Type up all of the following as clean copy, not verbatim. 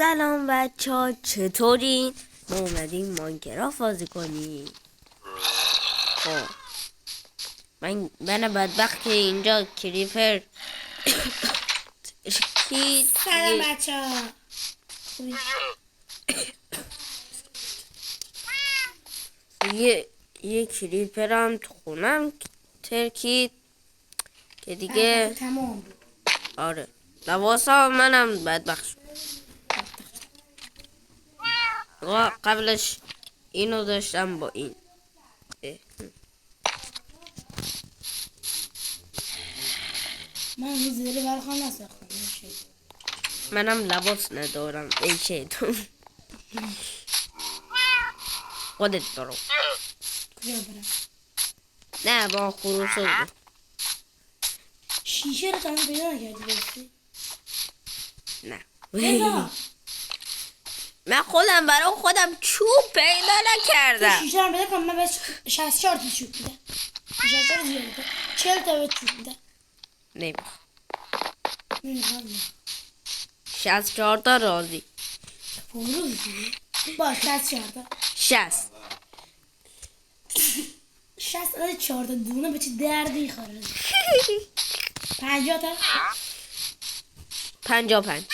سلام بچه ها، چطورین؟ ما اومدیم ماینکرافت بازی کنیم. خب من بدبخت اینجا کریپر سلام بچه ها. یه کریپر هم تو خونم ترکید که دیگه تمام بود. آره لباسا منم بدبخت شد. قبلش اینو داشتم با این من هیچ زیری برخواه نساختم. منم لباس ندارم. ای شیطون خودت برو. کجا برم؟ نه با خروس رو شیشه رو تمام پیدا نکردی بستی؟ نه پیدا من خودم برای خودم چوب پیدا نکردم. شیشه رو پیدا کنم. من بهش 64 تا چوب میدم. 64 زیاده 40 تا به چوب میدم. نمیخوام 64 تا راضی. پولو میدی؟ باش 64 تا 60 60 4 تا دونه به چه دردی خورد. 50 تا 55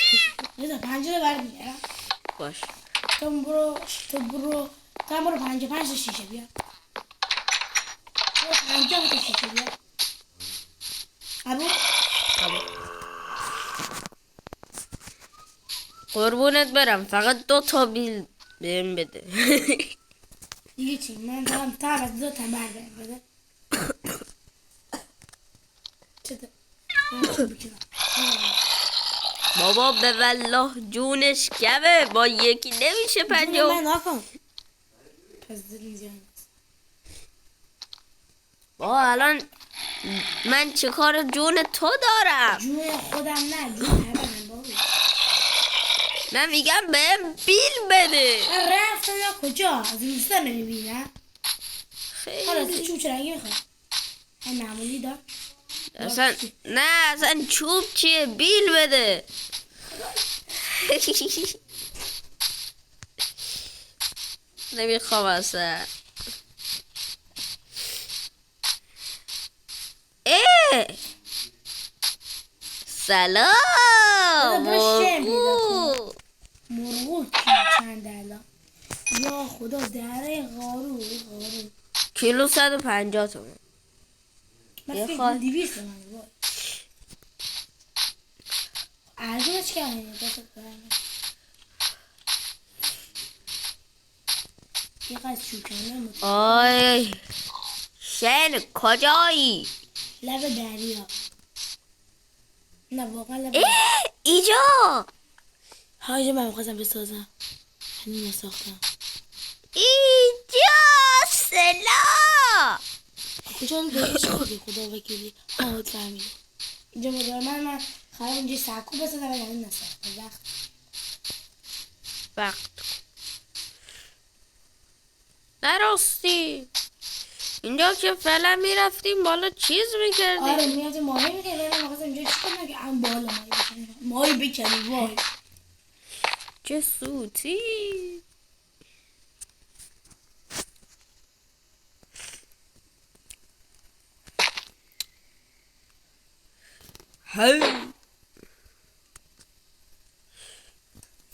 بذار 50 تا برد میگرم. باش تو برو 55 تا شیشه بیار. 50 تا شیشه بیار. قربونت برم، فقط 2 تا بیل بهم بده. دیگه چی؟ من دارم تا از 2 تا برد بده. چطور؟ بابا به والله جونش کمه، با یکی نمیشه 50. من نکن. پس دل با الان من چه کار جون تو دارم؟ جون خودم نه، جون همه بابا. من میگم بهم بیل بده. من رفتم یا کجا؟ از روستا نمیبینم. حالا تو چوب چرنگی میخواد؟ هم معمولی دار؟ اصلا چوب چیه؟ بیل بده. نمیخوام اصلا. سلام مرغو چند الان؟ یا خدا دره غارو کیلو 150 تومن. من فکر 200 تومن بود. ارزونش کردن دست کنم. یه قصد چوکنه آی شن کجایی؟ لب دریا. نه واقعا لب ایجا هایجا من میخواستم بسازم. همین نساختم. اینجا سلا کجا بهش خوبی خدا وکیلی. آهات فهمیده اینجا مدار من خواهر اینجا سرکو بسازم و همین نساختم. وقت نراستی اینجا که فعلا میرفتیم بالا چیز میکردیم. آره میرفتیم ماهی میکردیم. من مخواستم اینجا چی کنم که هم بالا ماهی بکنیم. وای چه سوتی.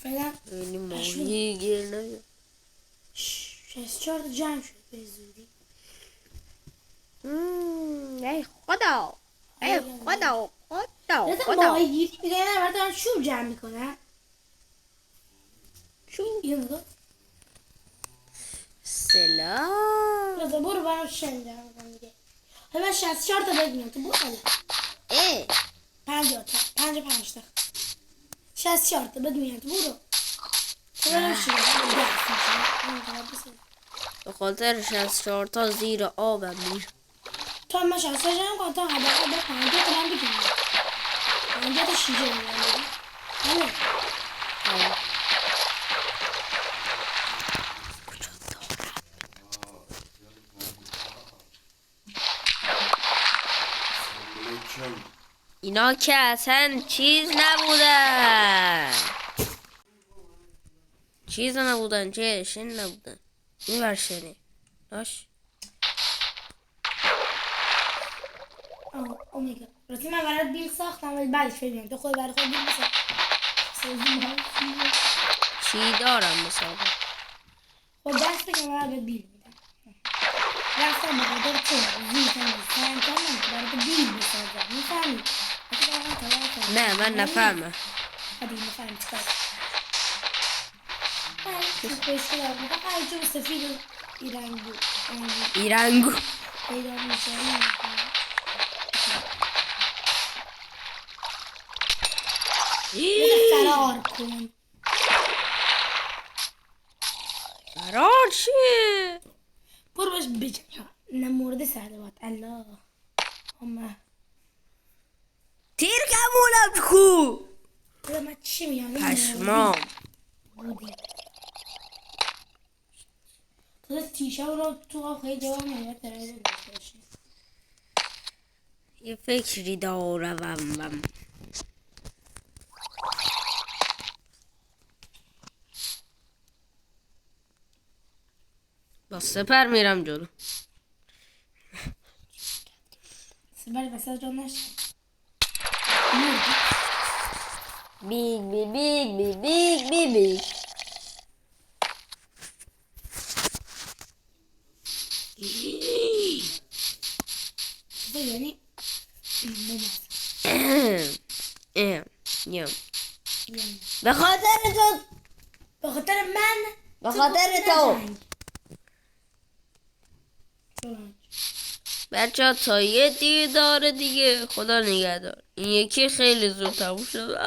فعلا این ماهی گیر نگه 64 تا جمع شد به زودی. ای خدا ای خدا خدا ماهی گیری میگه نه برای دارم چوب جمع میکنم. چوب اینو نگاه سلام. لازم برو برام شن جمع میکنم دیگه. حالا من 64 تا بد میام تو برو حالا 50 تا 55 تا 64 تا بد میام تو برو. به خاطر 64 تا زیر آبم میره. تو هم من 64 جمع کن تا حداقل به 50 تا من بگیرم. 50 تا شیشه بگیرم. حالا اینا که اصلا چیز نبودن. چیز نبودن، چه شن نبودن. این ورشنه داش. او میگه راستی من برات بیل ساختم ولی بعدش فهمیدم تو خود برای خود بیل بساخت. چی دارم مثلا؟ خب دست بگم برای بیل میدم. رفتم به خاطر تو زیدم سرم کنم برای تو بیل بسازم. میفهمی؟ نه من نفهمم. هدی میفهمی چیکار خوشگل آقا فقط چون سفید و ایرنگو پیدا میشه فرار کن فرار چیه؟ برو باش بجنگ نه مورد سردبات الله همه تیر کمونم کو بله من چی میگم پشمام بودی تو تیشه رو تو آب خیلی جواب نمیاد ترهیده داشته یه فکری دارم با سپر میرم جلو. سپر وسط جا نشد بیگ بی بیگ بی بیگ بی بیگ یعنی به خاطر تو به خاطر من به خاطر تو بچه ها تا یه دیر داره دیگه. خدا نگهدار. این یکی خیلی زود تموم شد.